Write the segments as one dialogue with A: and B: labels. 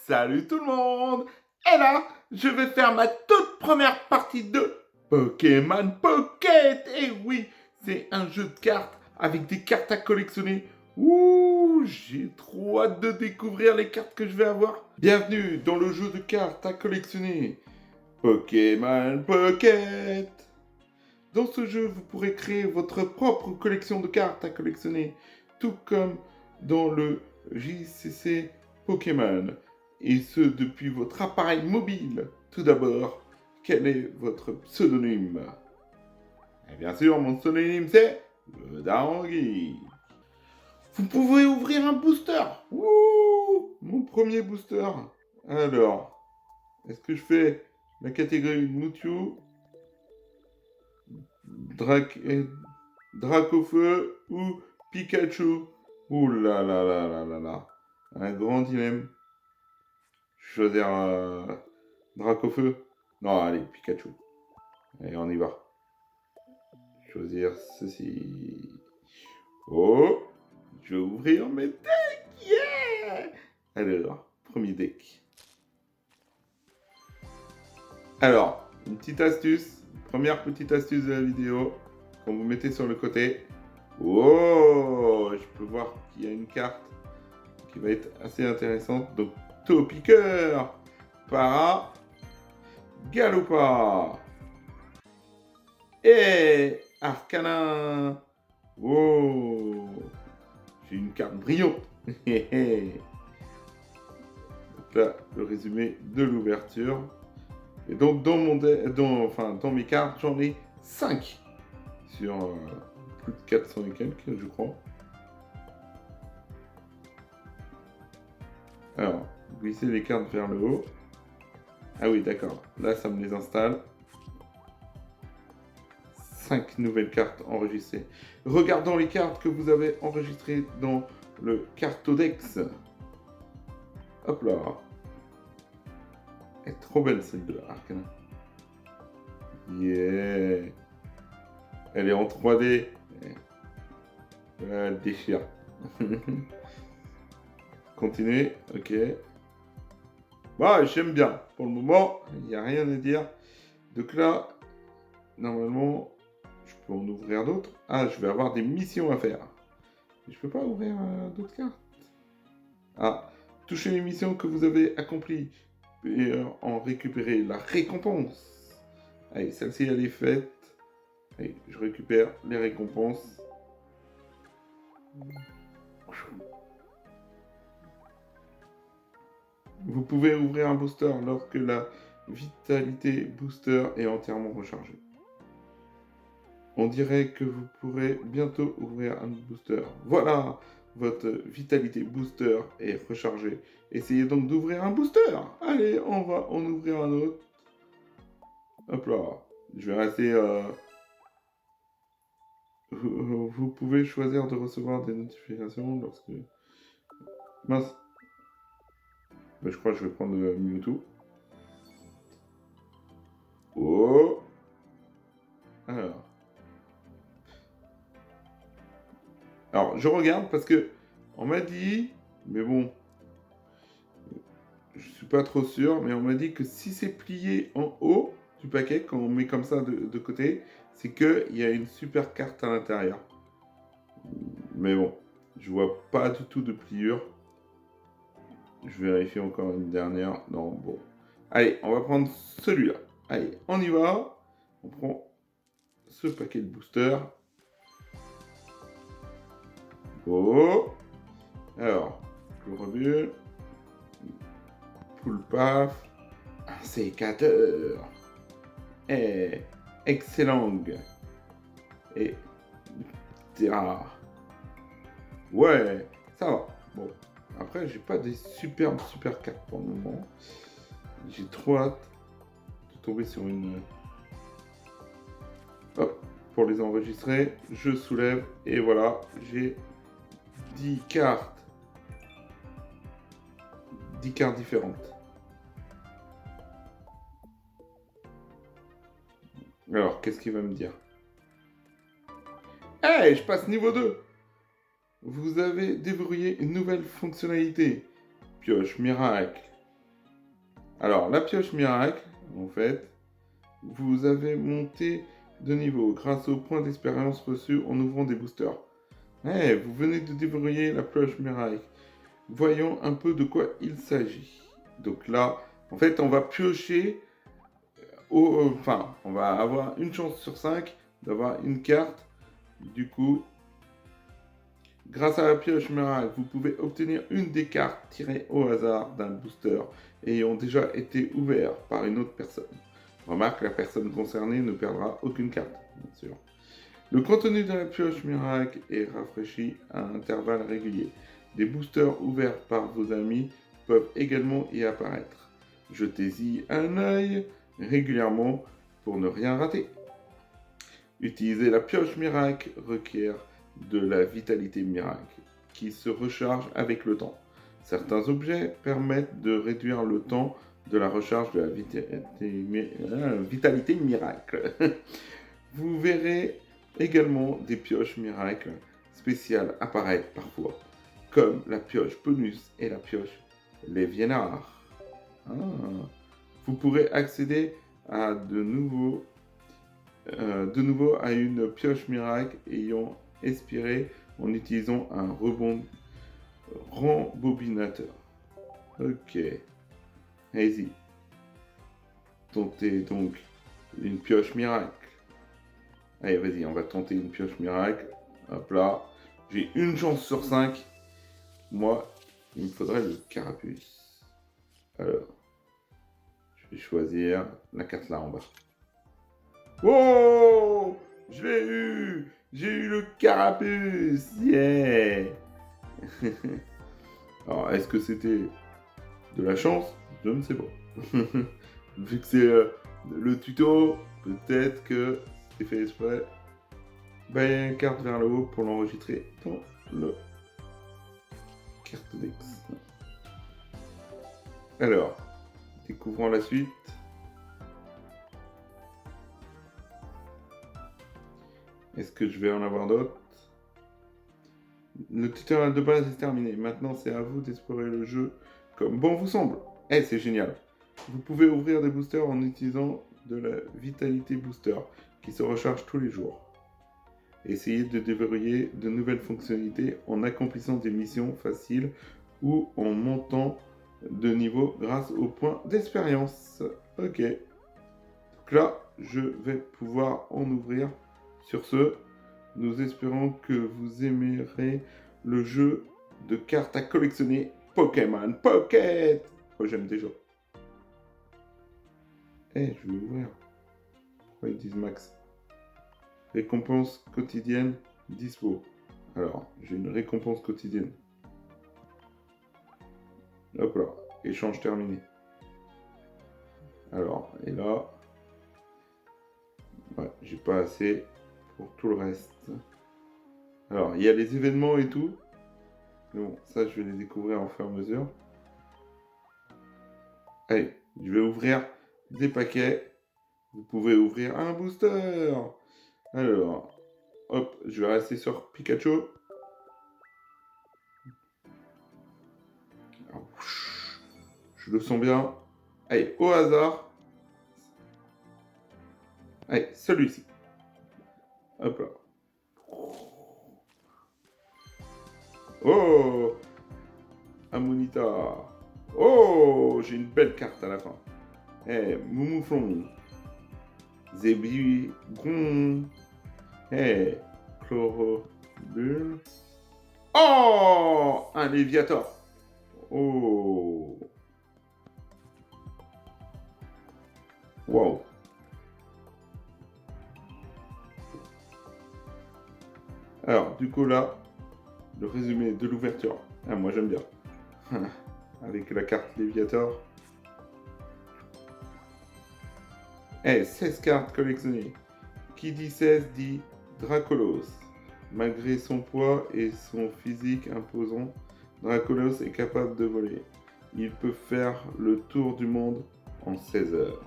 A: Salut tout le monde! Et là, je vais faire ma toute première partie de Pokémon Pocket! Et oui, c'est un jeu de cartes avec des cartes à collectionner. Ouh, j'ai trop hâte de découvrir les cartes que je vais avoir. Bienvenue dans le jeu de cartes à collectionner Pokémon Pocket! Dans ce jeu, vous pourrez créer votre propre collection de cartes à collectionner, tout comme dans le JCC Pokémon, et ce depuis votre appareil mobile. Tout d'abord, quel est votre pseudonyme? Et bien sûr, mon pseudonyme c'est le Darangui. Vous pouvez ouvrir un booster. Ouh, mon premier booster. Alors, est-ce que je fais la catégorie Mewtwo, Dracofeu ou Pikachu? Ouh là là là là là là. Un grand dilemme. Choisir Dracofeu? Non, allez, Pikachu. Allez, on y va. Choisir ceci. Oh, je vais ouvrir mes decks. Yeah! Alors, premier deck. Alors, une petite astuce. Première petite astuce de la vidéo. Quand vous mettez sur le côté. Oh, je peux voir qu'il y a une carte qui va être assez intéressante. Donc, Topiqueur, Para, Galopa et Arcana. Oh, j'ai une carte brillante. Donc là, le résumé de l'ouverture. Et donc, dans mes cartes, j'en ai 5 sur plus de 400 et quelques, je crois. Alors, glissez les cartes vers le haut. Ah oui, d'accord. Là, ça me les installe. 5 nouvelles cartes enregistrées. Regardons les cartes que vous avez enregistrées dans le Cartodex. Hop là. Elle est trop belle celle de Arcana. Yeah. Elle est en 3D. Elle déchire. Continuez. Ok. Bah, j'aime bien. Pour le moment, il n'y a rien à dire. Donc là, normalement, je peux en ouvrir d'autres. Ah, je vais avoir des missions à faire. Je peux pas ouvrir d'autres cartes. Ah, touchez les missions que vous avez accomplies et en récupérer la récompense. Allez, celle-ci, elle est faite. Allez, je récupère les récompenses. Vous pouvez ouvrir un booster lorsque la vitalité booster est entièrement rechargée. On dirait que vous pourrez bientôt ouvrir un booster. Voilà, votre vitalité booster est rechargée. Essayez donc d'ouvrir un booster. Allez, on va en ouvrir un autre. Hop là. Je vais rester... Vous pouvez choisir de recevoir des notifications lorsque... Mince. Ben, je crois que je vais prendre Mewtwo. Oh. Alors, je regarde parce que on m'a dit, mais bon, je suis pas trop sûr, mais on m'a dit que si c'est plié en haut du paquet, quand on met comme ça de côté, c'est qu'il y a une super carte à l'intérieur. Mais bon, je vois pas du tout de pliure. Je vérifie encore une dernière. Non, bon. Allez, on va prendre celui-là. Allez, on y va. On prend ce paquet de boosters. Oh. Alors, Chlorobule. Poulpaf. Un sécateur. Et excellent. Et ouais, ça va. Bon, après, j'ai pas des super cartes pour le moment. J'ai trop hâte de tomber sur une... Hop, pour les enregistrer, je soulève et voilà, j'ai 10 cartes. 10 cartes différentes. Alors, qu'est-ce qu'il va me dire? Hey, je passe niveau 2. Vous avez déverrouillé une nouvelle fonctionnalité. Pioche miracle. Alors, la pioche miracle, en fait, vous avez monté de niveau grâce aux points d'expérience reçus en ouvrant des boosters. Vous venez de déverrouiller la pioche miracle. Voyons un peu de quoi il s'agit. Donc là, en fait, on va piocher, enfin, on va avoir une chance sur 5 d'avoir une carte. Du coup, grâce à la pioche miracle, vous pouvez obtenir une des cartes tirées au hasard d'un booster ayant déjà été ouvert par une autre personne. Remarque, la personne concernée ne perdra aucune carte, bien sûr. Le contenu de la pioche miracle est rafraîchi à intervalles réguliers. Des boosters ouverts par vos amis peuvent également y apparaître. Jetez-y un œil régulièrement pour ne rien rater. Utiliser la pioche miracle requiert de la vitalité miracle, qui se recharge avec le temps. Certains objets permettent de réduire le temps de la recharge de la vitalité miracle. Vous verrez également des pioches miracles spéciales apparaître parfois, comme la pioche bonus et la pioche Léviénard. Vous pourrez accéder à de nouveau à une pioche miracle ayant expiré en utilisant un rembobinateur. Ok. Allez-y. Tentez donc une pioche miracle. Allez, vas-y, on va tenter une pioche miracle. Hop là. J'ai une chance sur 5. Moi, il me faudrait le carapuce. Alors, je vais choisir la carte là en bas. Oh! Je l'ai eu! J'ai eu le carapuce! Yeah! Alors, est-ce que c'était de la chance? Je ne sais pas. Vu que c'est le tuto, peut-être que c'est fait exprès. Bailler une carte vers le haut pour l'enregistrer dans le carte Dex. Alors, découvrons la suite. Est-ce que je vais en avoir d'autres? Le tutoriel de base est terminé. Maintenant, c'est à vous d'explorer le jeu comme bon vous semble. C'est génial. Vous pouvez ouvrir des boosters en utilisant de la Vitalité Booster qui se recharge tous les jours. Essayez de déverrouiller de nouvelles fonctionnalités en accomplissant des missions faciles ou en montant de niveau grâce aux points d'expérience. Ok. Donc là, je vais pouvoir en ouvrir. Sur ce, nous espérons que vous aimerez le jeu de cartes à collectionner Pokémon Pocket. Oh, j'aime déjà. Je vais ouvrir. Pourquoi ils disent max? Récompense quotidienne dispo. Alors, j'ai une récompense quotidienne. Hop là, échange terminé. Alors, et là, ouais, j'ai pas assez pour tout le reste. Alors, il y a les événements et tout. Mais bon, ça, je vais les découvrir en fur et à mesure. Allez, je vais ouvrir des paquets. Vous pouvez ouvrir un booster. Alors, hop, je vais rester sur Pikachu. Alors, je le sens bien. Allez, au hasard. Allez, celui-ci. Hop là. Oh, Amonita. Oh, j'ai une belle carte à la fin. Moumouflon. Zébigon. Chlorophylle. Oh, un Léviator. Oh. Wow. Alors, du coup là, le résumé de l'ouverture. Moi j'aime bien. Avec la carte Léviator. 16 cartes collectionnées. Qui dit 16 dit Dracolos. Malgré son poids et son physique imposant, Dracolos est capable de voler. Il peut faire le tour du monde en 16 heures.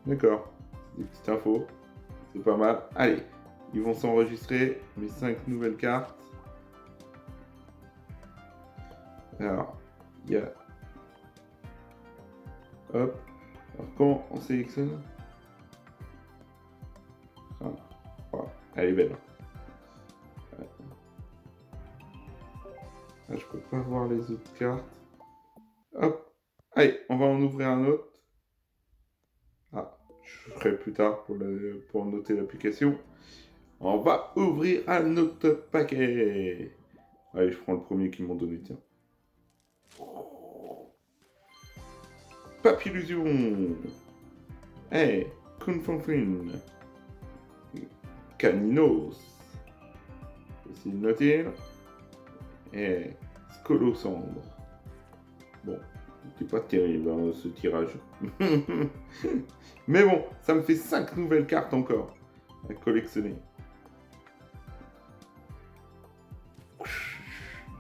A: D'accord, des petites infos. C'est pas mal. Allez, ils vont s'enregistrer mes 5 nouvelles cartes. Alors, il y a... Hop. Alors, comment on sélectionne? Ah, voilà. Elle est belle. Ah, je peux pas voir les autres cartes. Hop. Allez, on va en ouvrir un autre. Ah, je ferai plus tard pour noter l'application. On va ouvrir un autre paquet. Allez, je prends le premier qu'ils m'ont donné, tiens. Papillusion. Hey, Kunfonfin. Caninos. Aussi Notir. Et Scolosandre. Bon, c'est pas terrible hein, ce tirage. Mais bon, ça me fait 5 nouvelles cartes encore à collectionner.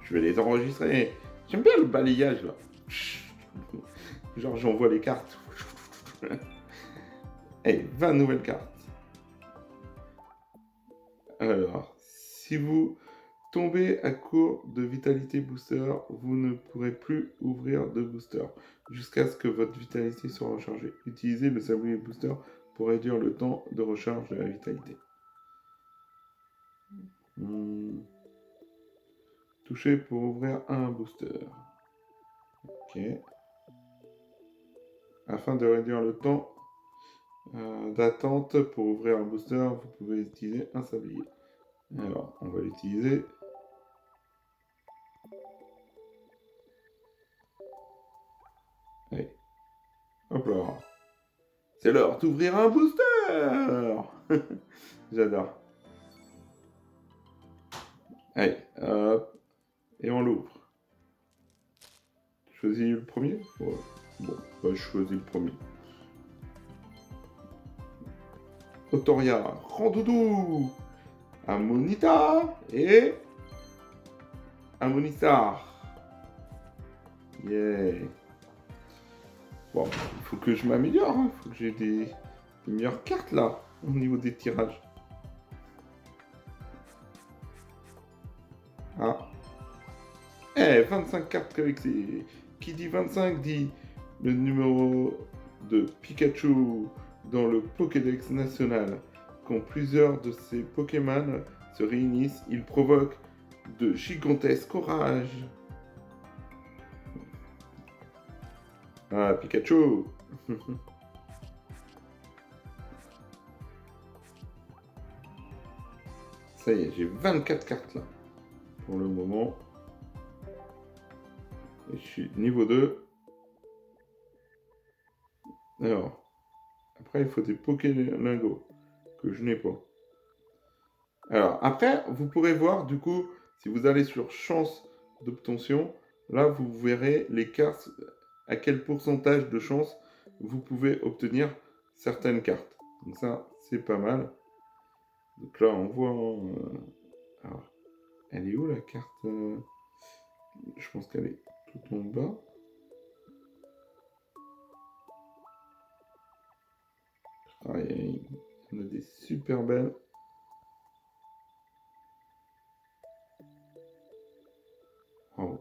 A: Je vais les enregistrer. J'aime bien le balayage là. Genre j'envoie les cartes. Et 20 nouvelles cartes. Alors, si vous tombez à court de vitalité booster, vous ne pourrez plus ouvrir de booster jusqu'à ce que votre vitalité soit rechargée. Utilisez le sablier booster pour réduire le temps de recharge de la vitalité. Toucher pour ouvrir un booster. Ok. Afin de réduire le temps d'attente pour ouvrir un booster, vous pouvez utiliser un sablier. Alors, on va l'utiliser. Allez. Hop là. C'est l'heure d'ouvrir un booster. J'adore. Allez, hop. Et on l'ouvre. Choisis le premier. Ouais. Bon, bah, je choisis le premier. Otoria, Randoudou, Amonita et Amonistar. Yeah. Bon, il faut que je m'améliore. Il faut que j'ai des meilleures cartes là, au niveau des tirages. Ah. 25 cartes collectées. Qui dit 25 dit le numéro de Pikachu dans le Pokédex national. Quand plusieurs de ces Pokémon se réunissent, ils provoquent de gigantesques orages. Ah, Pikachu. Ça y est, j'ai 24 cartes là. Pour le moment. Et je suis niveau 2. Alors, après, il faut des Pokélingots que je n'ai pas. Alors, après, vous pourrez voir, du coup, si vous allez sur chance d'obtention, là, vous verrez les cartes, à quel pourcentage de chance vous pouvez obtenir certaines cartes. Donc ça, c'est pas mal. Donc là, on voit... alors, elle est où la carte je pense qu'elle est tout en bas. Ah, il y en a des super belles. Oh.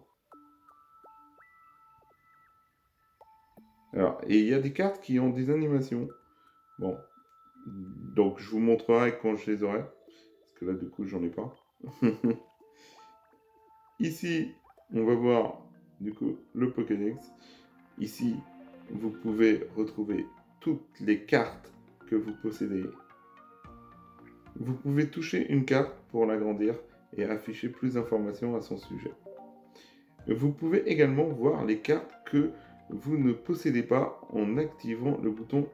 A: Alors, et il y a des cartes qui ont des animations. Bon. Donc, je vous montrerai quand je les aurai. Parce que là, du coup, j'en ai pas. Ici, on va voir, du coup, le Pokédex. Ici, vous pouvez retrouver toutes les cartes que vous possédez. Vous pouvez toucher une carte pour l'agrandir et afficher plus d'informations à son sujet. Vous pouvez également voir les cartes que vous ne possédez pas en activant le bouton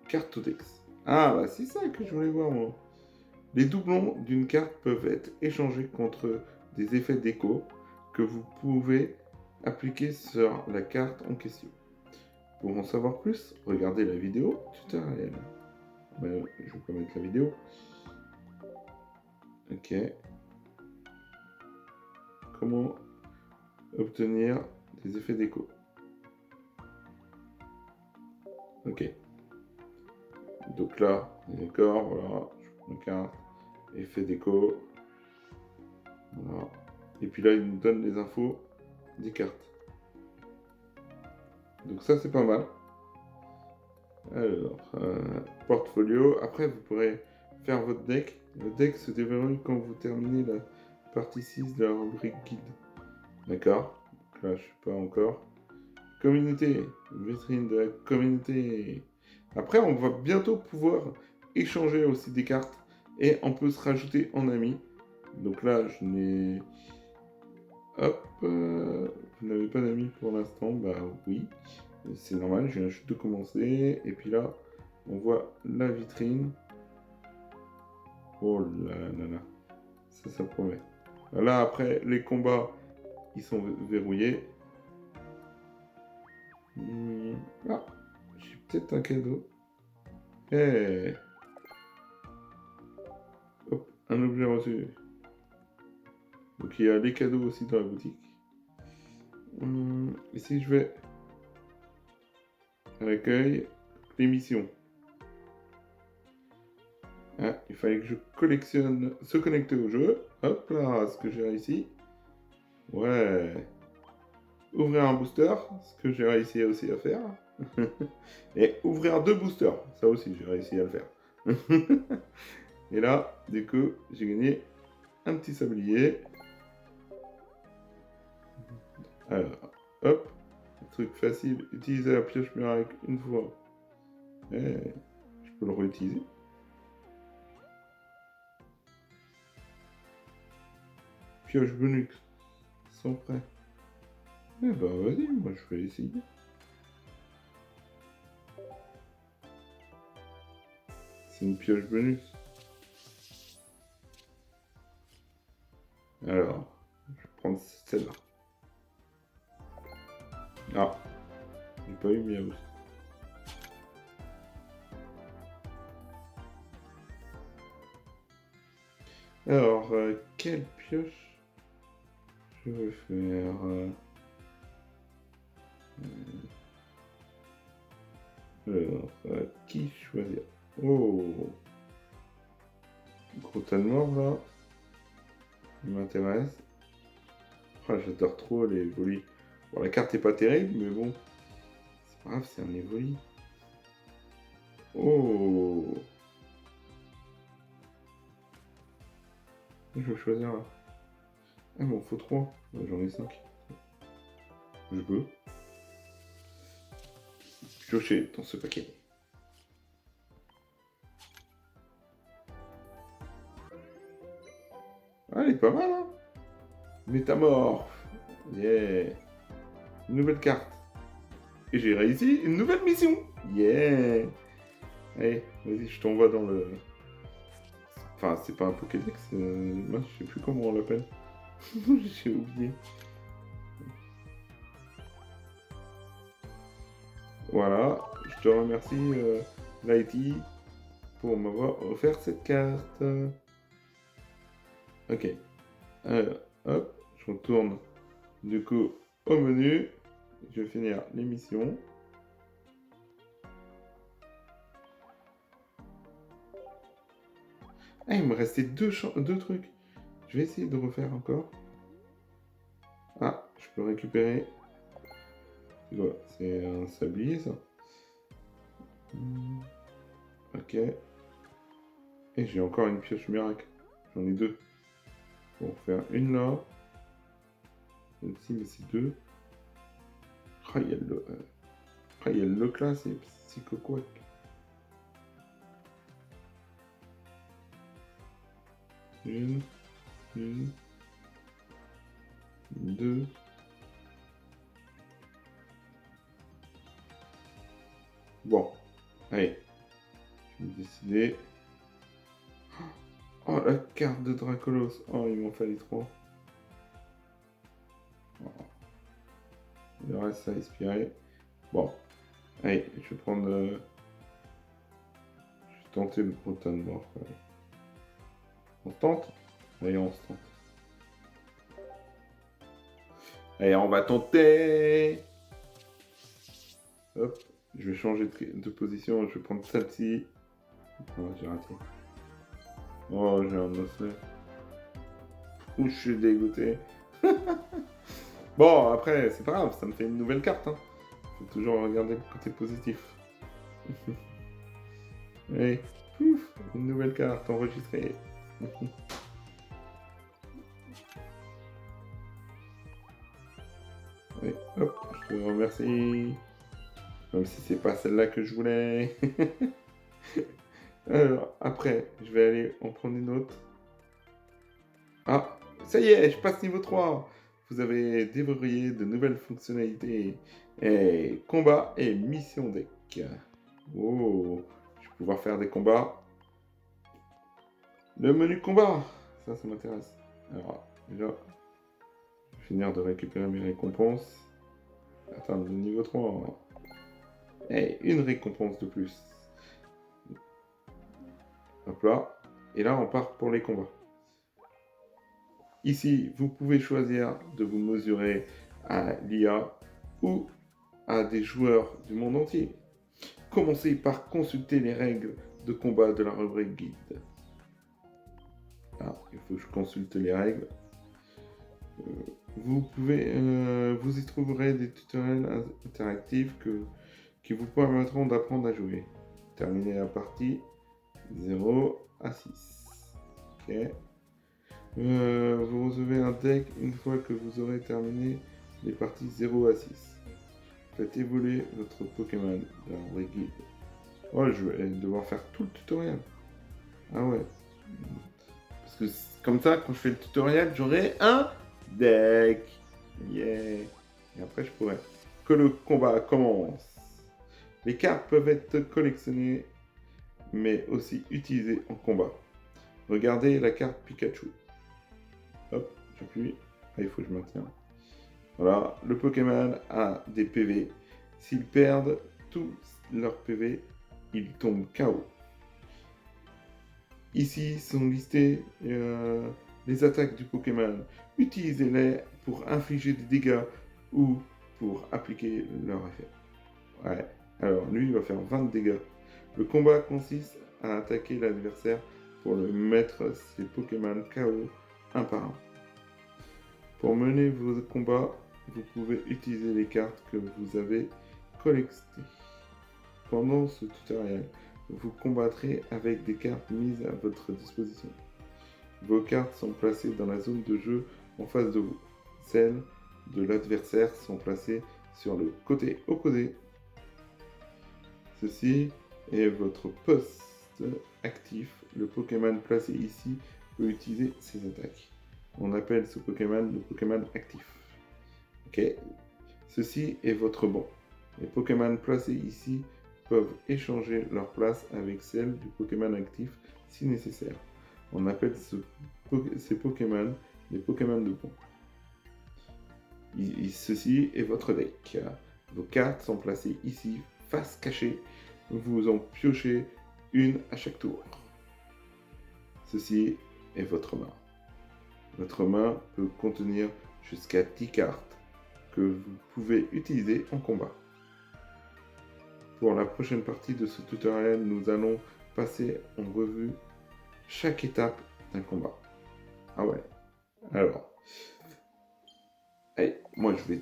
A: Cartodex. Ah, bah c'est ça que je voulais voir moi. Les doublons d'une carte peuvent être échangés contre des effets d'écho que vous pouvez appliquer sur la carte en question. Pour en savoir plus, regardez la vidéo tutoriel. Ben, je vais pas mettre la vidéo. Ok. Comment obtenir des effets d'écho? Ok. Donc là, d'accord, voilà, je prends une carte, effet d'écho. Voilà. Et puis là, il nous donne les infos des cartes. Donc ça, c'est pas mal. Alors, portfolio. Après, vous pourrez faire votre deck. Le deck se déverrouille quand vous terminez la partie 6 de la rubrique guide. D'accord. Donc là, je suis pas encore. Communauté. Vitrine de la communauté. Après, on va bientôt pouvoir échanger aussi des cartes. Et on peut se rajouter en ami. Donc là, je n'ai... Hop. Vous n'avez pas d'amis pour l'instant. Bah oui. C'est normal, je viens juste de commencer. Et puis là, on voit la vitrine. Oh là là là. Ça promet. Là, après, les combats, ils sont verrouillés. Ah, j'ai peut-être un cadeau. Eh. Hop, un objet reçu. Donc il y a les cadeaux aussi dans la boutique. Ici, je vais à l'accueil, l'émission. Ah, il fallait que je collectionne, se connecter au jeu. Hop là, ce que j'ai réussi. Ouais. Ouvrir un booster, ce que j'ai réussi aussi à faire. Et ouvrir 2 boosters, ça aussi j'ai réussi à le faire. Et là, du coup, j'ai gagné un petit sablier. Alors, hop, truc facile, utiliser la pioche miracle une fois. Et je peux le réutiliser. Pioche bonus, sans prêt. Eh ben vas-y, moi je vais essayer. C'est une pioche bonus. Alors, je vais prendre celle-là. Ah, j'ai pas eu Miaus. Alors, quelle pioche je vais faire Alors, qui choisir? Oh, gros tas de mort là. Il m'intéresse. Ah, j'adore trop les Evoli. Bon, la carte est pas terrible, mais bon. C'est pas grave, c'est un Evoli. Oh, je vais choisir là. Ah, bon, faut 3. J'en ai 5. Je peux. Piocher dans ce paquet. Ah, elle est pas mal, hein. Métamorphe. Yeah. Une nouvelle carte. Et j'ai réussi une nouvelle mission. Yeah. Allez, vas-y, je t'envoie dans le... Enfin, c'est pas un Pokédex. Moi, je sais plus comment on l'appelle. J'ai oublié. Voilà. Je te remercie, Lighty, pour m'avoir offert cette carte. Ok. Alors, hop, je retourne du coup au menu. Je vais finir l'émission. Ah, il me restait deux trucs. Je vais essayer de refaire encore. Ah, je peux récupérer. C'est quoi? C'est un sablier, ça. Ok. Et j'ai encore une pioche miracle. J'en ai 2. On va faire une là. Celle-ci, mais c'est 2. Ah, il y a le look là, c'est psychoquack. Une, 2. Bon, allez. Je vais décider. Oh, la carte de Dracolos. Oh, il m'en fallait 3. Oh. Il reste à expirer. Bon, allez, je vais prendre... Je vais tenter le proton mort. On se tente? Allez, on se tente. Allez, on va tenter. Hop, je vais changer de position. Je vais prendre celle-ci. Oh, j'ai raté. Oh, j'ai un osselet. Ouh, je suis dégoûté. Bon, après, c'est pas grave, ça me fait une nouvelle carte. Hein. faut toujours regarder le côté positif. Allez, pouf, une nouvelle carte enregistrée. Allez, hop, je te remercie. Même si c'est pas celle-là que je voulais. Alors, après, je vais aller en prendre une autre. Ah, ça y est, je passe niveau 3. Vous avez déverrouillé de nouvelles fonctionnalités. Et combat et mission deck. Oh, je vais pouvoir faire des combats. Le menu combat, ça m'intéresse. Alors, déjà, je vais finir de récupérer mes récompenses. Attends, le niveau 3. Et une récompense de plus. Hop là. Et là, on part pour les combats. Ici, vous pouvez choisir de vous mesurer à l'IA ou à des joueurs du monde entier. Commencez par consulter les règles de combat de la rubrique guide. Ah, il faut que je consulte les règles. Vous y trouverez des tutoriels interactifs qui vous permettront d'apprendre à jouer. Terminez la partie 0 à 6. Ok. Vous recevez un deck une fois que vous aurez terminé les parties 0 à 6. Faites évoluer votre Pokémon dans la guide. Oh, je vais devoir faire tout le tutoriel. Ah ouais. Parce que comme ça, quand je fais le tutoriel, j'aurai un deck. Yeah. Et après, je pourrai. Que le combat commence. Les cartes peuvent être collectionnées, mais aussi utilisées en combat. Regardez la carte Pikachu. Hop, j'appuie. Ah, il faut que je maintienne. Voilà, le Pokémon a des PV. S'ils perdent tous leurs PV, ils tombent KO. Ici sont listées les attaques du Pokémon. Utilisez-les pour infliger des dégâts ou pour appliquer leur effet. Ouais, alors lui il va faire 20 dégâts. Le combat consiste à attaquer l'adversaire pour le mettre ses Pokémon KO un par un. Pour mener vos combats, vous pouvez utiliser les cartes que vous avez collectées. Pendant ce tutoriel, vous combattrez avec des cartes mises à votre disposition. Vos cartes sont placées dans la zone de jeu en face de vous. Celles de l'adversaire sont placées sur le côté opposé. Ceci est votre poste actif. Le Pokémon placé ici peut utiliser ses attaques. On appelle ce Pokémon le Pokémon actif. Ok. Ceci est votre banc. Les Pokémon placés ici peuvent échanger leur place avec celle du Pokémon actif si nécessaire. On appelle ces Pokémon les Pokémon de banc. Ceci est votre deck. Vos cartes sont placées ici, face cachée. Vous en piochez une à chaque tour. Ceci est votre main. Votre main peut contenir jusqu'à 10 cartes que vous pouvez utiliser en combat. Pour la prochaine partie de ce tutoriel, nous allons passer en revue chaque étape d'un combat. Ah ouais. Alors. Allez, moi je vais...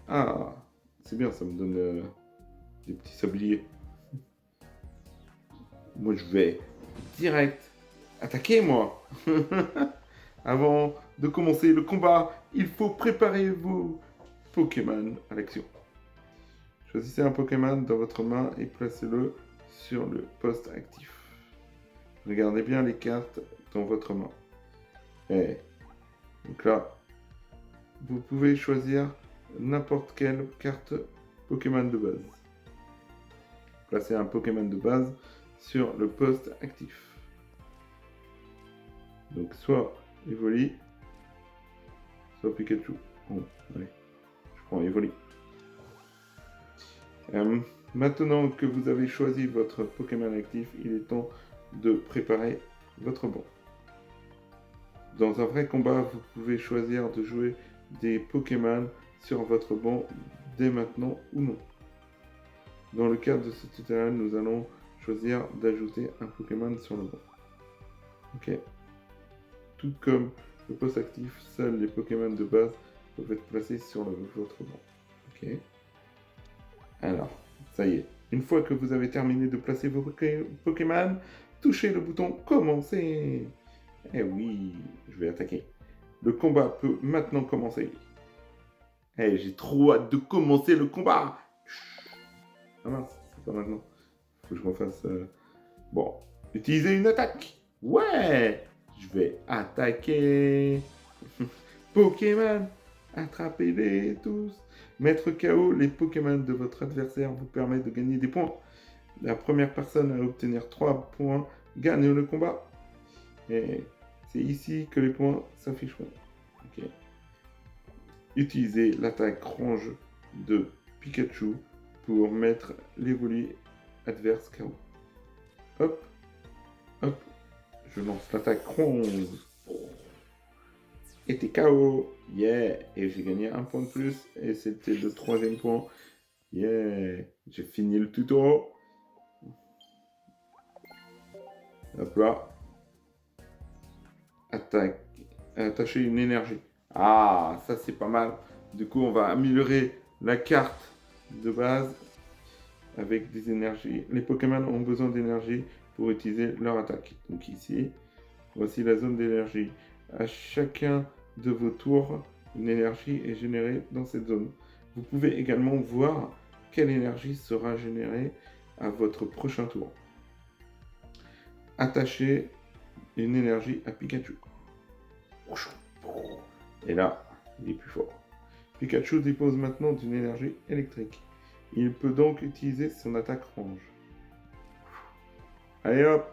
A: Ah, c'est bien, ça me donne des petits sabliers. Moi je vais direct attaquer moi. Avant de commencer le combat, il faut préparer vos Pokémon à l'action. Choisissez un Pokémon dans votre main et placez-le sur le poste actif. Regardez bien les cartes dans votre main. Et donc là, vous pouvez choisir n'importe quelle carte Pokémon de base. Placez un Pokémon de base sur le poste actif. Donc soit Evoli, soit Pikachu. Bon, allez, je prends Evoli. Maintenant que vous avez choisi votre Pokémon actif, il est temps de préparer votre banc. Dans un vrai combat, vous pouvez choisir de jouer des Pokémon sur votre banc dès maintenant ou non. Dans le cadre de ce tutoriel, nous allons choisir d'ajouter un Pokémon sur le banc. Ok. Tout comme le poste actif, seuls les Pokémon de base peuvent être placés sur votre banc. Ok. Alors, ça y est. Une fois que vous avez terminé de placer vos Pokémon, touchez le bouton commencer. Eh oui, je vais attaquer. Le combat peut maintenant commencer. Eh, j'ai trop hâte de commencer le combat. Ah mince, c'est pas maintenant. Faut que je refasse... Bon, utilisez une attaque. Ouais, je vais attaquer. Pokémon, attrapez-les tous. Mettre KO les Pokémon de votre adversaire vous permet de gagner des points. La première personne à obtenir 3 points gagne le combat. Et c'est ici que les points s'afficheront. Ok. Utilisez l'attaque ronge de Pikachu pour mettre l'évolué adverse KO. Hop, hop, je lance l'attaque ronge. Et t'es KO. Yeah. Et j'ai gagné un point de plus. Et c'était le 3e point. Yeah. J'ai fini le tuto. Hop là. Attaque. Attacher une énergie. Ah, ça c'est pas mal. Du coup, on va améliorer la carte de base avec des énergies. Les Pokémon ont besoin d'énergie pour utiliser leur attaque. Donc ici, voici la zone d'énergie. À chacun de vos tours, une énergie est générée dans cette zone. Vous pouvez également voir quelle énergie sera générée à votre prochain tour. Attachez une énergie à Pikachu. Et là, il est plus fort. Pikachu dépose maintenant d'une énergie électrique. Il peut donc utiliser son attaque ronge. Allez hop,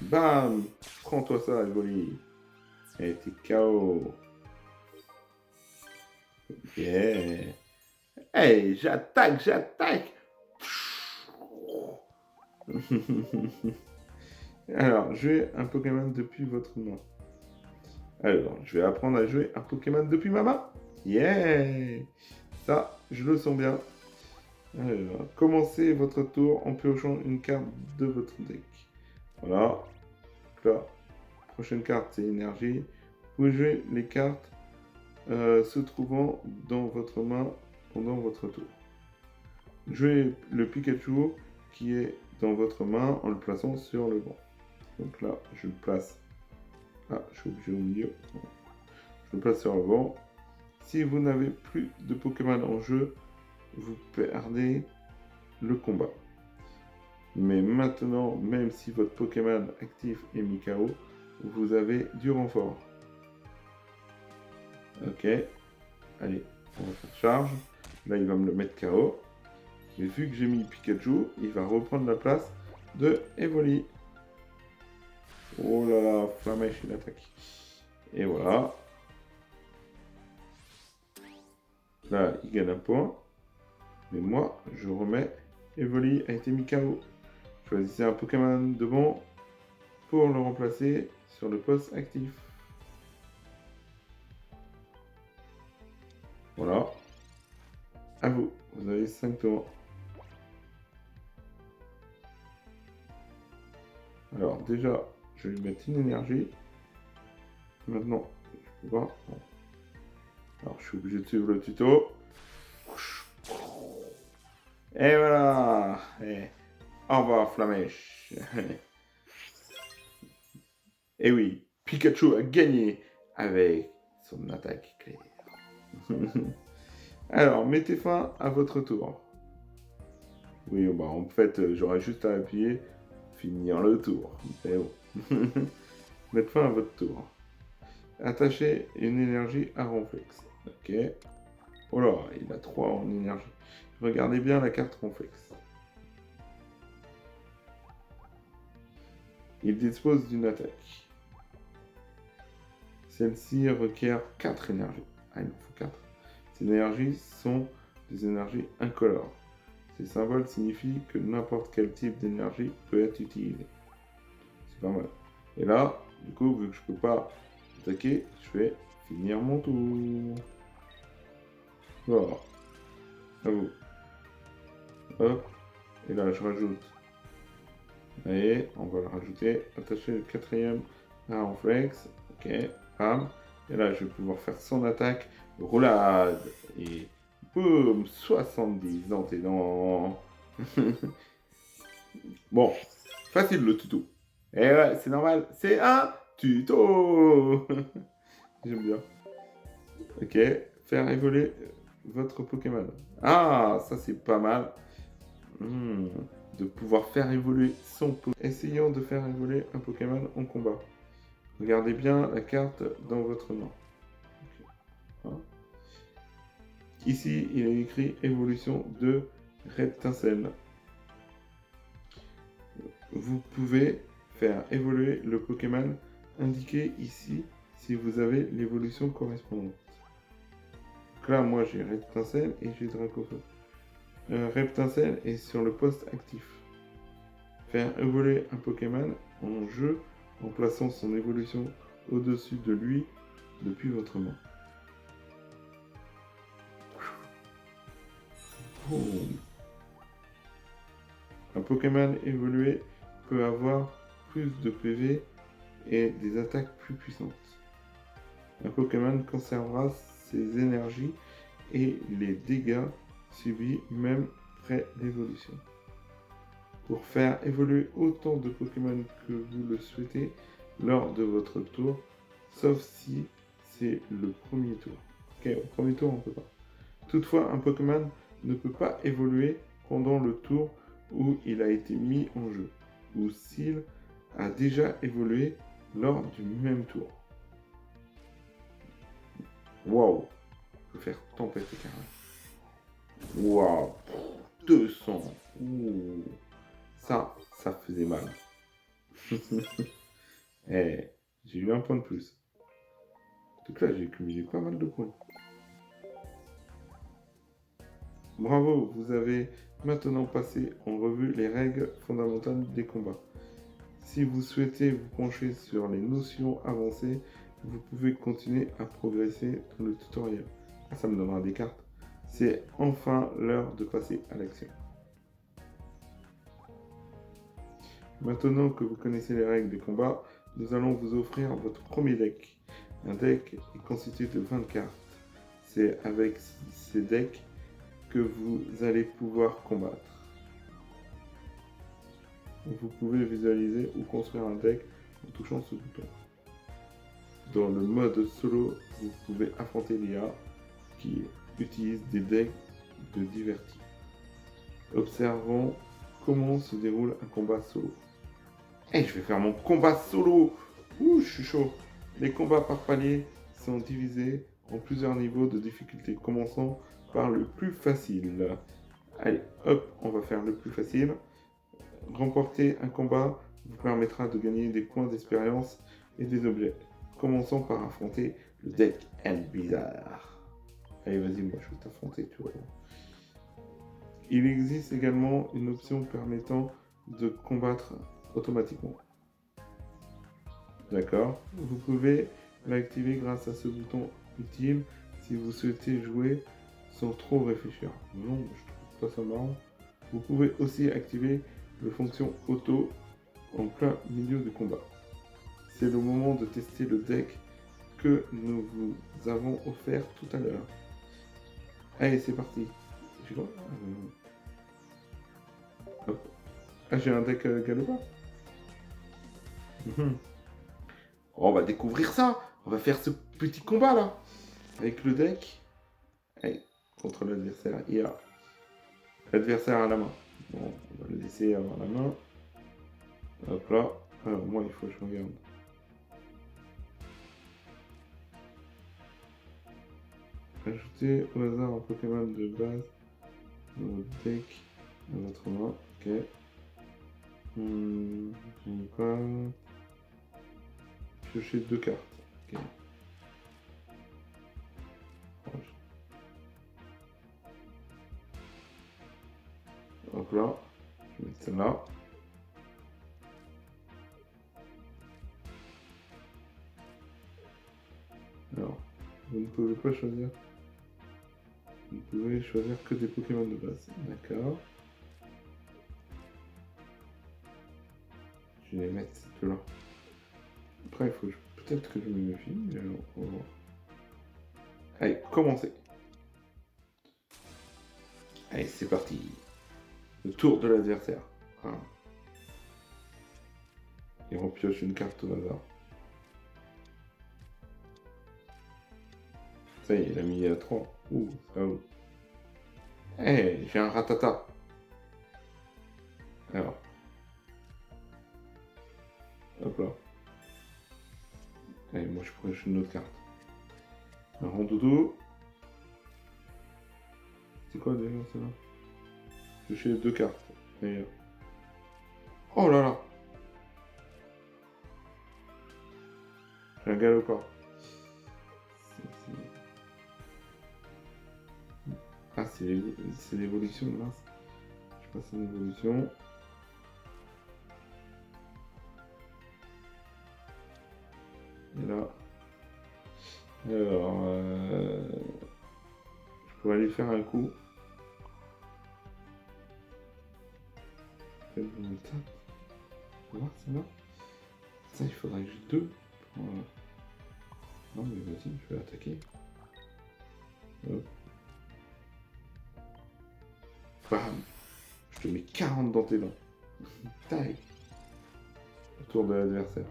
A: bam, prends-toi ça, Evoli. Et t'es KO. Yeah. Hey, j'attaque. Alors, jouez un Pokémon depuis votre main. Alors, je vais apprendre à jouer un Pokémon depuis ma main. Yeah. Ça, je le sens bien. Alors, commencez votre tour en piochant une carte de votre deck. Voilà. Donc là, prochaine carte, c'est énergie. Vous jouez les cartes se trouvant dans votre main pendant votre tour. Jouez le Pikachu qui est dans votre main en le plaçant sur le banc. Donc là, je le place. Ah, je suis obligé au milieu. Je le place sur le banc. Si vous n'avez plus de Pokémon en jeu, vous perdez le combat. Mais maintenant, même si votre Pokémon actif est mis KO, vous avez du renfort. Ok. Allez, on va faire charge. Là, il va me le mettre KO. Mais vu que j'ai mis Pikachu, il va reprendre la place de Evoli. Oh là là, Flamèche, il attaque. Et voilà. Là, il gagne un point. Mais moi, je remets Evoli a été mis KO. Choisissez un Pokémon de bon pour le remplacer sur le poste actif. Voilà. À vous. Vous avez 5 tours. Alors déjà, je vais lui mettre une énergie. Maintenant, je peux pas. Bon. Alors, je suis obligé de suivre le tuto. Et voilà. Et au revoir, Flamèche. Et oui, Pikachu a gagné avec son attaque claire. Alors, mettez fin à votre tour. Oui, bah en fait, j'aurais juste à appuyer, finir le tour. Mais bon. Mettre fin à votre tour. Attachez une énergie à Ronflex. Ok. Oh là, il a 3 en énergie. Regardez bien la carte Ronflex. Il dispose d'une attaque. Celle-ci requiert 4 énergies. Ah, il me faut 4. Ces énergies sont des énergies incolores. Ces symboles signifient que n'importe quel type d'énergie peut être utilisé. C'est pas mal. Et là, du coup, vu que je peux pas attaquer, je vais finir mon tour. Voilà. À vous. Hop. Et là, je rajoute. Allez, on va le rajouter. Attacher le 4e à Ronflex. Ok. Bam. Et là, je vais pouvoir faire son attaque. Roulade. Et Boum, 70 dans tes dents. Bon, facile le tuto. Et ouais, c'est normal, c'est un tuto. J'aime bien. Ok, faire évoluer votre Pokémon. Ah, ça c'est pas mal. Hmm, de pouvoir faire évoluer son Pokémon. Essayons de faire évoluer un Pokémon en combat. Regardez bien la carte dans votre main. Okay. Hein. Ici, il est écrit évolution de Reptincelle. Vous pouvez faire évoluer le Pokémon indiqué ici si vous avez l'évolution correspondante. Donc là, moi j'ai Reptincelle et j'ai Dracofeu. Reptincelle est sur le poste actif. Faire évoluer un Pokémon en jeu en plaçant son évolution au-dessus de lui depuis votre main. Oh. Un Pokémon évolué peut avoir plus de PV et des attaques plus puissantes. Un Pokémon conservera ses énergies et les dégâts subis même après l'évolution. Pour faire évoluer autant de Pokémon que vous le souhaitez lors de votre tour, sauf si c'est le premier tour. Ok, au premier tour on peut pas. Toutefois, un Pokémon ne peut pas évoluer pendant le tour où il a été mis en jeu, ou s'il a déjà évolué lors du même tour. Waouh, je peux faire tempête carré. Waouh, 200. Ouh. Ça faisait mal. Eh, j'ai eu un point de plus. Donc là, j'ai cumulé pas mal de points. Bravo, vous avez maintenant passé en revue les règles fondamentales des combats. Si vous souhaitez vous pencher sur les notions avancées, vous pouvez continuer à progresser dans le tutoriel. Ah, ça me donnera des cartes. C'est enfin l'heure de passer à l'action. Maintenant que vous connaissez les règles des combats, nous allons vous offrir votre premier deck. Un deck est constitué de 20 cartes. C'est avec ces decks que vous allez pouvoir combattre. Vous pouvez visualiser ou construire un deck en touchant ce bouton. Dans le mode solo, vous pouvez affronter l'IA qui utilise des decks de divertis. Observons comment se déroule un combat solo. Hey, je vais faire mon combat solo. Ouh, je suis chaud. Les combats par palier sont divisés en plusieurs niveaux de difficulté, commençant par le plus facile. Allez, hop, on va faire le plus facile. Remporter un combat vous permettra de gagner des points d'expérience et des objets. Commençons par affronter le deck El Bizarre. Allez, vas-y, moi je vais t'affronter, tu vois. Il existe également une option permettant de combattre automatiquement. D'accord. Vous pouvez l'activer grâce à ce bouton utile si vous souhaitez jouer sans trop réfléchir. Non, je trouve pas ça marrant. Vous pouvez aussi activer la fonction auto en plein milieu du combat. C'est le moment de tester le deck que nous vous avons offert tout à l'heure. Allez, c'est parti. J'ai quoi Hop. Ah, j'ai un deck galopin. On va découvrir ça. On va faire ce petit combat là. Avec le deck. Allez, contre l'adversaire IA. L'adversaire à la main. Bon, on va le laisser avoir la main. Hop là. Alors moi, il faut que je regarde. Ajoutez au hasard un Pokémon de base dans votre deck à votre main. Ok. J'aime pas. Piocher 2 cartes. Ok. Hop là. Je vais mettre celle-là. Alors, vous ne pouvez pas choisir. Vous pouvez choisir que des Pokémon de base. D'accord. Je vais les mettre ces deux-là. Après, il faut peut-être que je me méfie, mais on va voir. Allez, commencez. Allez, c'est parti. Le tour de l'adversaire. Ah. Il repioche une carte au hasard. Ça y est, il a mis 3. Ouh, ça va. Eh, j'ai un ratata. Alors. Hop là. Allez, moi je pioche une autre carte. Un rondoudou. C'est quoi déjà ça là? Piocher 2 cartes. Et... Oh là là! J'ai un galopard. Ah, c'est l'évolution, mince. Je passe à l'évolution. Et là. Alors, je pourrais aller faire un coup. On va voir, ça va. Ça, il faudrait que j'ai 2. Voilà. Non, mais vas-y, je vais attaquer. Hop. Bam! Je te mets 40 dans tes dents. Taille. Autour de l'adversaire.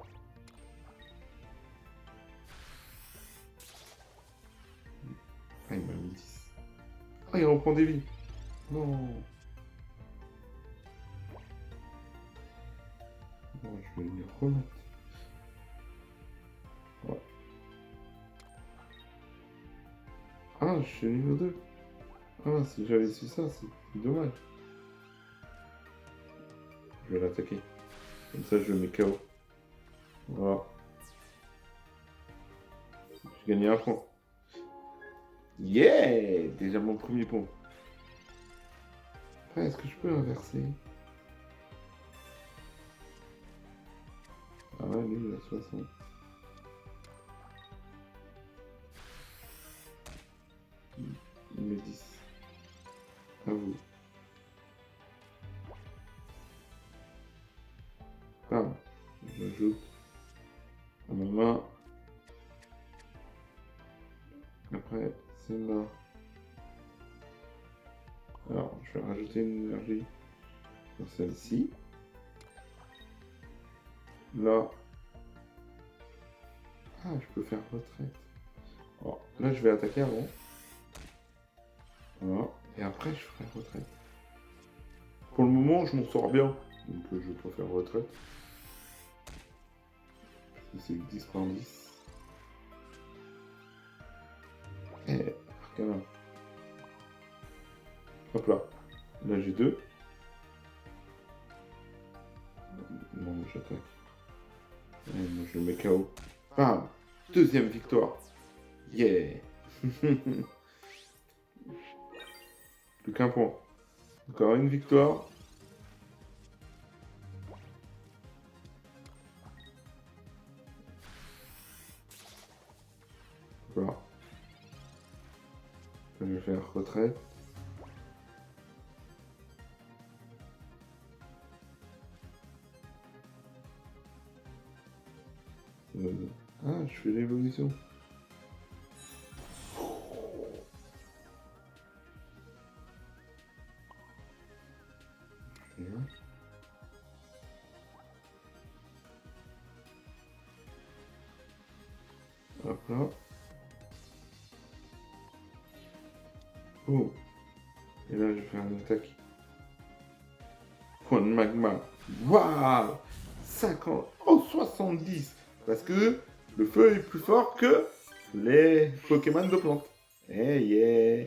A: Ah, il m'a mis 10. Ah, il reprend des vies. Non. Bon, je vais lui remettre. Ouais. Ah, je suis niveau 2. Ah, si j'avais su ça, c'est dommage. Je vais l'attaquer. Comme ça, je le mets KO. Voilà. J'ai gagné un point. Yeah! Déjà mon premier point. Après, est-ce que je peux inverser? Ah ouais, lui, il a 60. Il met 10. À vous. Bam. J'ajoute à ma main. Après, c'est là. Alors, je vais rajouter une énergie sur celle-ci. Là. Ah, je peux faire retraite. Alors, là, je vais attaquer avant. Voilà. Et après, je ferai retraite. Pour le moment, je m'en sors bien. Donc, je préfère retraite. C'est 10 par 10. Et Arcana. Hop là. Là, j'ai 2. Non, j'attaque. Moi, je le mets KO. Bam! Deuxième victoire. Yeah! Plus qu'un point. Encore une victoire. Voilà. Je vais faire retraite. Ah, je fais l'évolution. Hop là. Oh. Et là, je vais faire une attaque. Point de magma. Waouh! 50. Oh, 70. Parce que le feu est plus fort que les Pokémon de plantes. Eh yeah!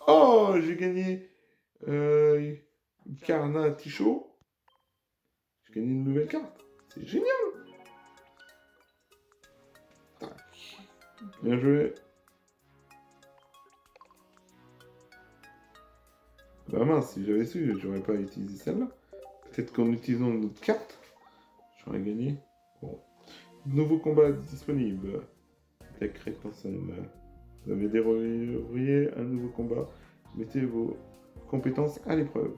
A: Oh, j'ai gagné Carna Ticho. J'ai gagné une nouvelle carte. C'est génial! Tac. Bien joué. Bah mince, si j'avais su, j'aurais pas utilisé celle-là. Peut-être qu'en utilisant une autre carte, j'aurais gagné. Bon. Nouveau combat disponible. Deck rétentionnel. Vous avez dérouillé un nouveau combat. Mettez vos compétences à l'épreuve.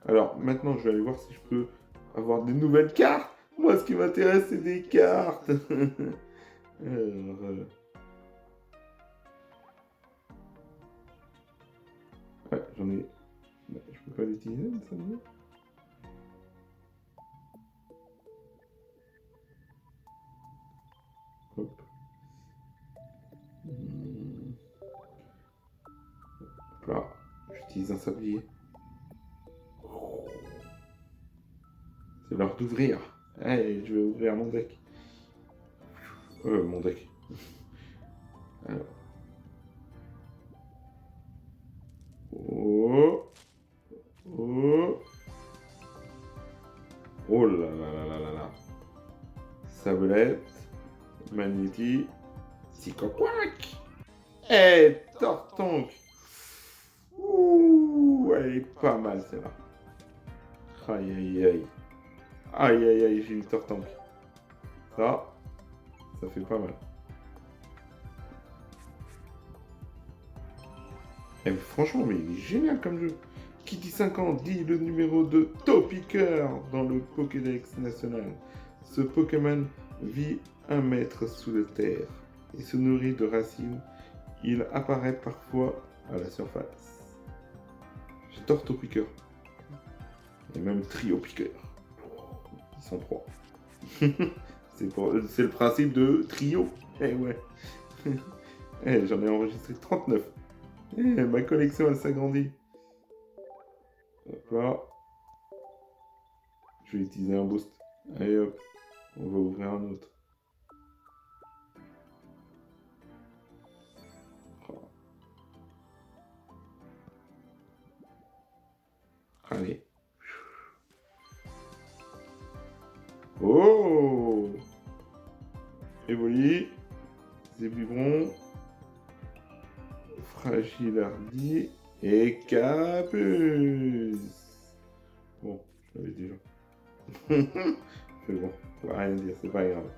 A: Alors, maintenant, je vais aller voir si je peux avoir des nouvelles cartes. Moi, ce qui m'intéresse, c'est des cartes. Alors, Ouais, j'en ai... Je peux pas l'utiliser, ça me dit. Hop. Là, j'utilise un sablier. C'est l'heure d'ouvrir. Allez, je vais ouvrir mon deck. Mon deck. Alors. Oh. Oh. Oh là là là là là là. Sablette. Magnéti. Psychoquack. Eh, Tortonk. Ouh, elle est pas mal celle-là. Aïe aïe aïe. Aïe aïe aïe, j'ai eu Tortank. Ça fait pas mal. Et franchement, mais il est génial comme jeu. Qui dit 50 dit le numéro de Topiqueur dans le Pokédex national. Ce Pokémon vit 1 mètre sous la terre et se nourrit de racines. Il apparaît parfois à la surface. J'adore Topiqueur. Et même Trio Piqueur. Ils sont 3. C'est le principe de trio. Eh ouais. Eh, j'en ai enregistré 39. Eh, ma collection, elle s'agrandit. Hop là. Je vais utiliser un boost. Allez hop. On va ouvrir un autre. Oh. Allez. Oh! Évoli. Zébubron. Fragile Hardy. Et Capus. Bon, je l'avais déjà. C'est bon, on va rien dire, c'est pas grave.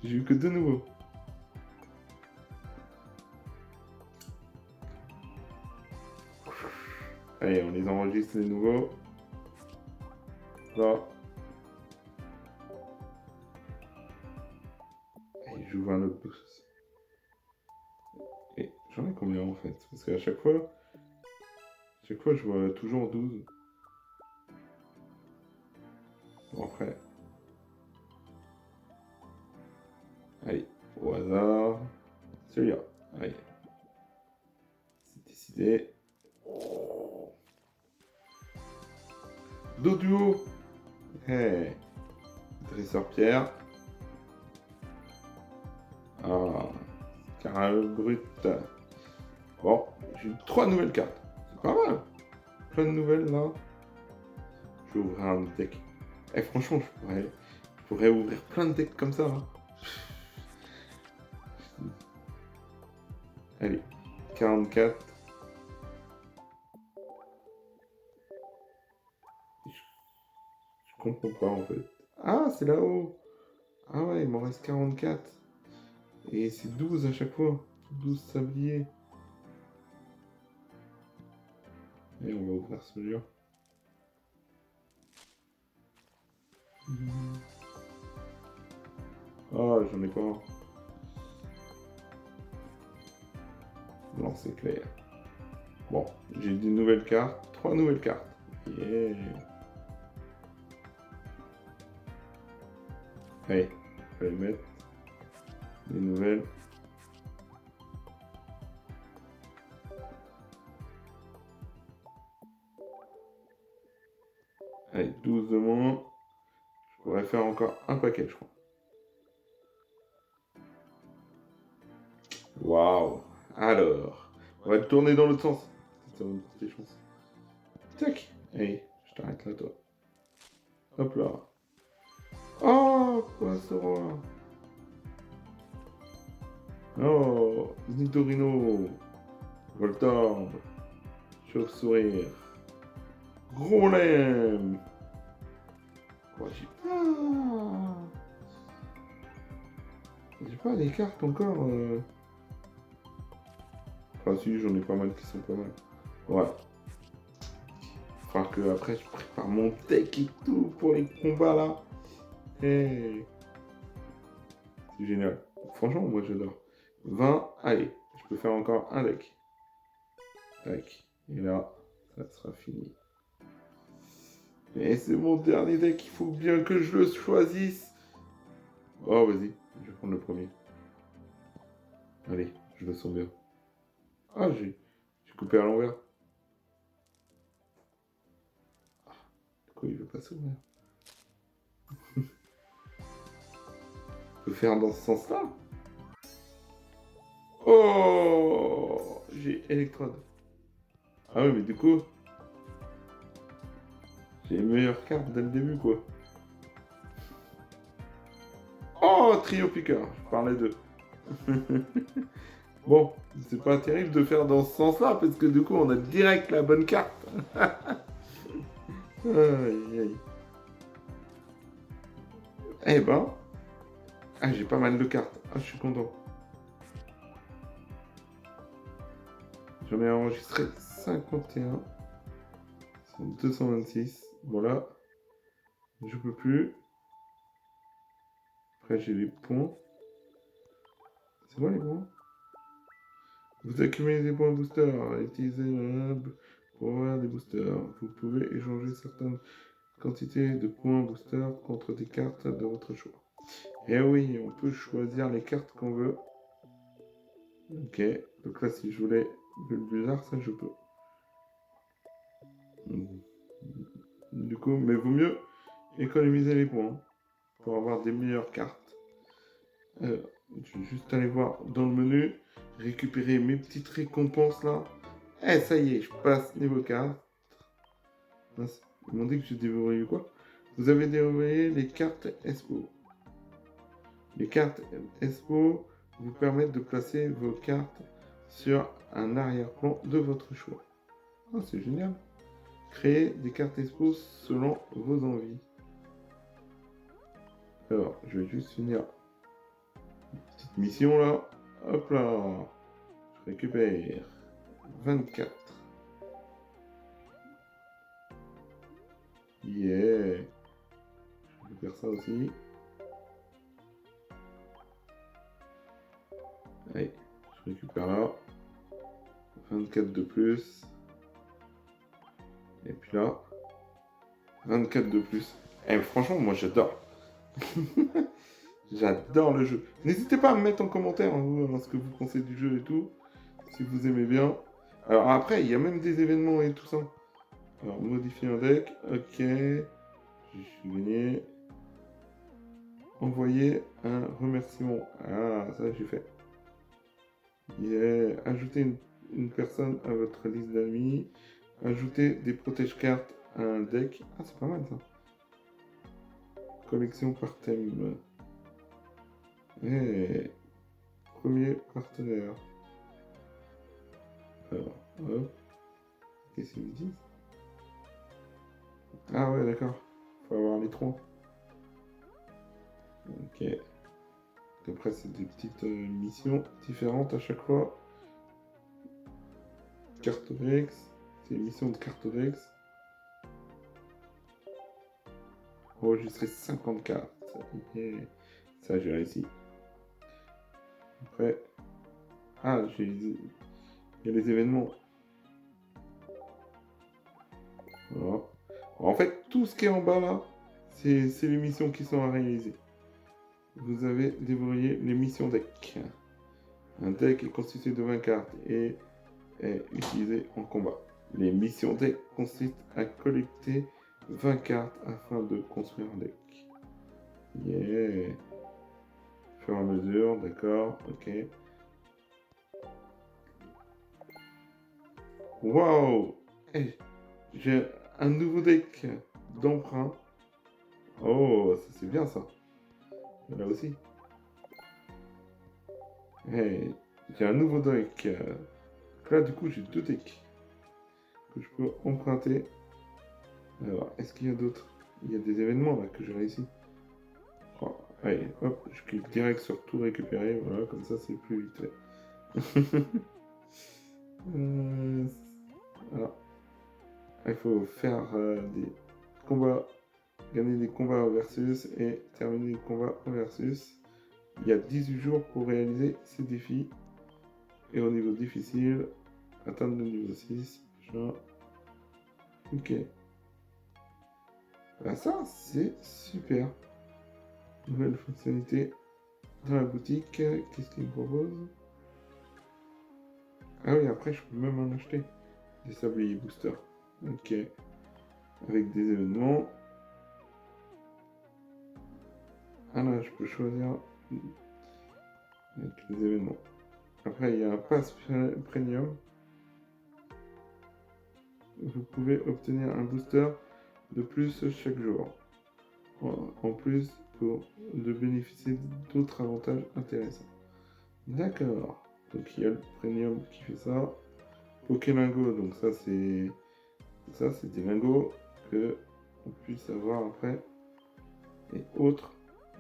A: J'ai eu que 2 nouveaux. Allez, on les enregistre les nouveaux. Là. Et j'ouvre un autre boost. Et j'en ai combien en fait? Parce qu'à chaque fois, je vois toujours 12. Bon après. Allez, au hasard. Celui-là. Allez. C'est décidé. Doduo. Hey. Dresseur Pierre. Ah. Carrel brut. Bon, j'ai eu 3 nouvelles cartes. C'est pas mal. Plein de nouvelles là. Je vais ouvrir un autre deck. Eh, franchement, je pourrais ouvrir plein de decks comme ça. Hein. Allez, 44. Je comprends pas en fait. Ah, c'est là-haut. Ah ouais, il m'en reste 44. Et c'est 12 à chaque fois. 12 sabliers. Et on va ouvrir celui-là. Ah, j'en ai pas. Non, c'est clair. Bon, j'ai des nouvelles cartes. 3 nouvelles cartes. Yeah. Allez, je vais les mettre. Les nouvelles. Allez, 12 de moins. Je pourrais faire encore un paquet, je crois. Waouh. Alors, on va le tourner dans l'autre sens. Ça va me porter chance. Tac. Allez, je t'arrête là, toi. Hop là. Oh, quoi ce roi? Oh, Nidorino. Voltorb. Chauve-sourire. Grolem. Oh, j'ai pas des cartes encore. Enfin, si, j'en ai pas mal qui sont pas mal. Ouais. Faudra que après je prépare mon deck et tout pour les combats là. Hey. C'est génial. Franchement, moi j'adore. 20, allez, je peux faire encore un deck. Tac. Et là, ça sera fini. Et c'est mon dernier deck, il faut bien que je le choisisse. Oh, vas-y, je vais prendre le premier. Allez, je le sens bien. Ah, j'ai coupé à l'envers. Pourquoi il veut pas s'ouvrir? Je peux faire dans ce sens-là? Oh, j'ai électrode. Ah oui, mais du coup, j'ai une meilleure carte dès le début, quoi. Oh, trio piqueur, je parlais d'eux. Bon, c'est pas terrible de faire dans ce sens-là, parce que du coup, on a direct la bonne carte. Aïe, aïe. Eh ben, ah, j'ai pas mal de cartes. Ah, je suis content. J'en ai enregistré 51 sur 226. Voilà, je peux plus. Après, j'ai les points. C'est moi les points? Vous accumulez des points booster. Utilisez pour avoir des boosters. Vous pouvez échanger certaines quantités de points booster contre des cartes de votre choix. Et oui, on peut choisir les cartes qu'on veut. Ok, donc là, si je voulais le bizarre, ça je peux. Du coup, mais vaut mieux économiser les points pour avoir des meilleures cartes. Je vais juste aller voir dans le menu, récupérer mes petites récompenses là. Eh, ça y est, je passe niveau 4. Mince, ils m'ont dit que j'ai déverrouillé quoi? Vous avez déverrouillé les cartes Expo. Les cartes Expo vous permettent de placer vos cartes sur un arrière-plan de votre choix. Ah, c'est génial. Créer des cartes Expo selon vos envies. Alors, je vais juste finir une petite mission là. Hop là. Je récupère 24. Yeah. Je récupère ça aussi. Allez, je récupère là. 24 de plus. Et puis là, 24 de plus. Eh, franchement, moi j'adore. J'adore le jeu. N'hésitez pas à me mettre en commentaire hein, ce que vous pensez du jeu et tout. Si vous aimez bien. Alors après, il y a même des événements et tout ça. Alors, modifier un deck. Ok. Je suis gagné. Envoyer un remerciement. Ah, ça j'ai fait. Yeah. Ajouter une personne à votre liste d'amis. Ajouter des protège-cartes à un deck. Ah, c'est pas mal ça. Collection par thème. Hey. Premier partenaire. Alors, hop. Qu'est-ce qu'ils me disent? Ah ouais, d'accord. Faut avoir les trois. Ok. Après, c'est des petites missions différentes à chaque fois. Cartodex. C'est une mission de Cartodex. Enregistrer 50 cartes. Yeah. Ça, j'ai réussi. Après. Ah, il y a les événements. Voilà. En fait, tout ce qui est en bas là, c'est les missions qui sont à réaliser. Vous avez déverrouillé les missions deck. Un deck est constitué de 20 cartes et est utilisé en combat. Les missions deck consistent à collecter 20 cartes afin de construire un deck. Yeah. Au fur et à mesure, d'accord, ok. Waouh! Hey, j'ai un nouveau deck d'emprunt. Oh, ça c'est bien ça. Là aussi. Hey, j'ai un nouveau deck. Là, du coup, j'ai deux decks que je peux emprunter. Alors, est-ce qu'il y a d'autres? Il y a des événements là que j'ai réussi. Oh, allez, hop, je clique direct sur tout récupérer. Voilà, comme ça, c'est plus vite fait. Alors, il faut faire des combats, gagner des combats au versus et terminer les combats au versus. Il y a 18 jours pour réaliser ces défis. Et au niveau difficile, atteindre le niveau 6. Genre. Ok. Bah ça, c'est super. Nouvelle fonctionnalité dans la boutique. Qu'est-ce qu'il me propose? Ah oui, après, je peux même en acheter. Des sabliers booster. Ok. Avec des événements. Ah là, je peux choisir avec les événements. Après, il y a un pass premium. Vous pouvez obtenir un booster de plus chaque jour. En plus, de bénéficier d'autres avantages intéressants. D'accord. Donc il y a le premium qui fait ça. Pokélingo, donc ça c'est des lingos que on puisse avoir après. Et autres,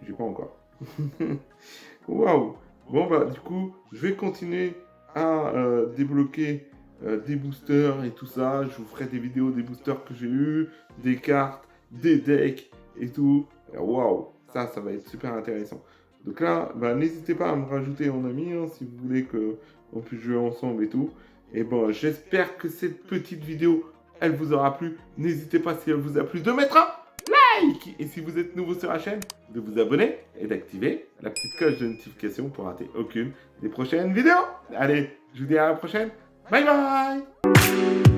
A: j'ai pas encore. Waouh. Bon bah du coup, je vais continuer à débloquer des boosters et tout ça. Je vous ferai des vidéos des boosters que j'ai eu, des cartes, des decks et tout. Waouh, ça va être super intéressant. Donc là, bah, n'hésitez pas à me rajouter en ami hein, si vous voulez qu'on puisse jouer ensemble et tout. Et bon, j'espère que cette petite vidéo, elle vous aura plu. N'hésitez pas si elle vous a plu de mettre un like. Et si vous êtes nouveau sur la chaîne, de vous abonner et d'activer la petite cloche de notification pour rater aucune des prochaines vidéos. Allez, je vous dis à la prochaine. Bye bye.